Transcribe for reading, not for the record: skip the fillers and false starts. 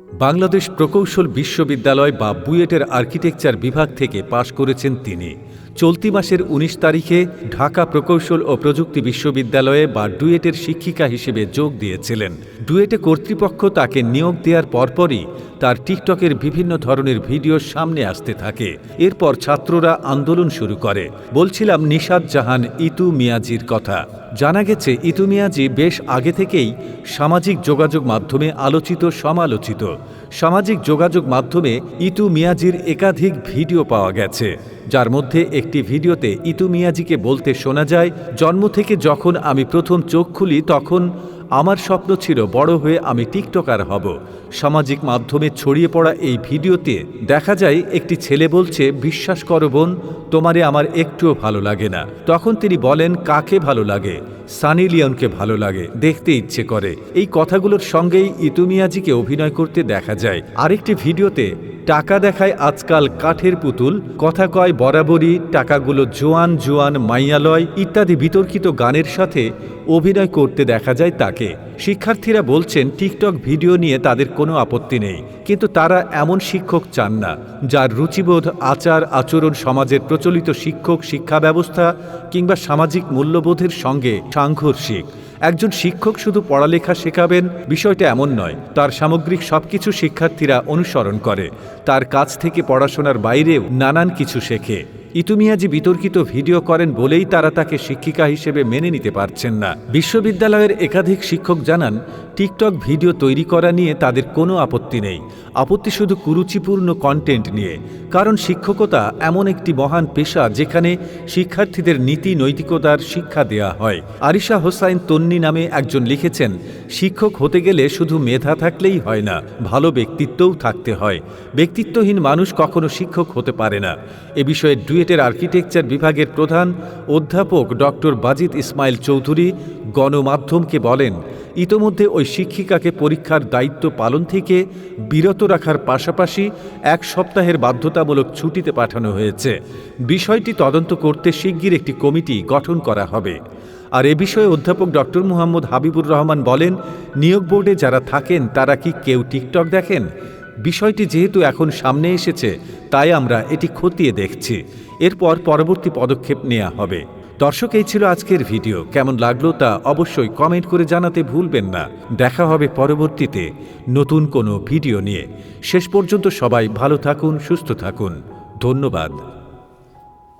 বাংলাদেশ প্রকৌশল বিশ্ববিদ্যালয় বা বুয়েটের আর্কিটেকচার বিভাগ থেকে পাশ করেছেন তিনি। চলতি মাসের ১৯ তারিখে ঢাকা প্রকৌশল ও প্রযুক্তি বিশ্ববিদ্যালয়ে বা ডুয়েটের শিক্ষিকা হিসেবে যোগ দিয়েছিলেন। ডুয়েটে কর্তৃপক্ষ তাকে নিয়োগ দেওয়ার পরপরই তার টিকটকের বিভিন্ন ধরনের ভিডিও সামনে আসতে থাকে। এরপর ছাত্ররা আন্দোলন শুরু করে। বলছিলাম নিশাত জাহান ইতু মিয়াজির কথা। জানা গেছে ইতু মিয়াজি বেশ আগে থেকেই সামাজিক যোগাযোগ মাধ্যমে আলোচিত সমালোচিত। সামাজিক যোগাযোগ মাধ্যমে ইতু মিয়াজির একাধিক ভিডিও পাওয়া গেছে, যার মধ্যে একটি ভিডিওতে ইতু মিয়াজিকে বলতে শোনা যায়, জন্ম থেকে যখন আমি প্রথম চোখ খুলি তখন আমার স্বপ্ন ছিল বড় হয়ে আমি টিকটকার হব। সামাজিক মাধ্যমে ছড়িয়ে পড়া এই ভিডিওতে দেখা যায় একটি ছেলে বলছে, বিশ্বাস করো বোন, তোমারে আমার একটুও ভালো লাগে না। তখন তিনি বলেন, কাকে ভালো লাগে? সানি লিওনকে ভালো লাগে, দেখতে ইচ্ছে করে। এই কথাগুলোর সঙ্গেই ইতু মিয়াজিকে অভিনয় করতে দেখা যায়। আরেকটি ভিডিওতে টাকা দেখায় আজকাল কাঠের পুতুল, কথা কয় বরাবরই, টাকাগুলো জোয়ান জোয়ান মাইয়ালয় ইত্যাদি বিতর্কিত গানের সাথে অভিনয় করতে দেখা যায় তাকে। শিক্ষার্থীরা বলছেন টিকটক ভিডিও নিয়ে তাদের কোনো আপত্তি নেই, কিন্তু তারা এমন শিক্ষক চান না যার রুচিবোধ, আচার আচরণ সমাজের প্রচলিত শিক্ষা ব্যবস্থা কিংবা সামাজিক মূল্যবোধের সঙ্গে সাংঘর্ষিক। একজন শিক্ষক শুধু পড়ালেখা শেখাবেন বিষয়টা এমন নয়, তার সামগ্রিক সবকিছু শিক্ষার্থীরা অনুসরণ করে। তার কাছ থেকে পড়াশোনার বাইরেও নানান কিছু শেখে। ইতু মিয়াজি বিতর্কিত ভিডিও করেন বলেই তারা তাকে শিক্ষিকা হিসেবে মেনে নিতে পারছেন না। বিশ্ববিদ্যালয়ের একাধিক শিক্ষক জানান, টিকটক ভিডিও তৈরি করা নিয়ে তাদের কোনো আপত্তি নেই। আপত্তি শুধু কুরুচিপূর্ণ কন্টেন্ট নিয়ে। কারণ শিক্ষকতা এমন একটি মহান পেশা যেখানে শিক্ষার্থীদের নীতি নৈতিকতার শিক্ষা দেয়া হয়। আরিশা হোসাইন তন্নি নামে একজন লিখেছেন, শিক্ষক হতে গেলে শুধু মেধা থাকলেই হয় না, ভালো ব্যক্তিত্বও থাকতে হয়। ব্যক্তিত্বহীন মানুষ কখনো শিক্ষক হতে পারে না। এ বিষয়ে ডুয়েটের আর্কিটেকচার বিভাগের প্রধান অধ্যাপক ডক্টর বাজিদ ইসমাইল চৌধুরী গণমাধ্যমকে বলেন, ইতোমধ্যে ওই শিক্ষিকাকে পরীক্ষার দায়িত্ব পালন থেকে বিরত রাখার পাশাপাশি ১ সপ্তাহের বাধ্যতামূলক ছুটিতে পাঠানো হয়েছে। বিষয়টি তদন্ত করতে শিগগির একটি কমিটি গঠন করা হবে। আর এ বিষয়ে অধ্যাপক ডক্টর মুহাম্মদ হাবিবুর রহমান বলেন, নিয়োগ বোর্ডে যারা থাকেন তারা কি কেউ টিকটক দেখেন? বিষয়টি যেহেতু এখন সামনে এসেছে তাই আমরা এটি খতিয়ে দেখছি। এরপর পরবর্তী পদক্ষেপ নেওয়া হবে। দর্শক, এই ছিল আজকের ভিডিও। কেমন লাগলো তা অবশ্যই কমেন্ট করে জানাতে ভুলবেন না। দেখা হবে পরবর্তীতে নতুন কোনো ভিডিও নিয়ে। শেষ পর্যন্ত সবাই ভালো থাকুন, সুস্থ থাকুন। ধন্যবাদ।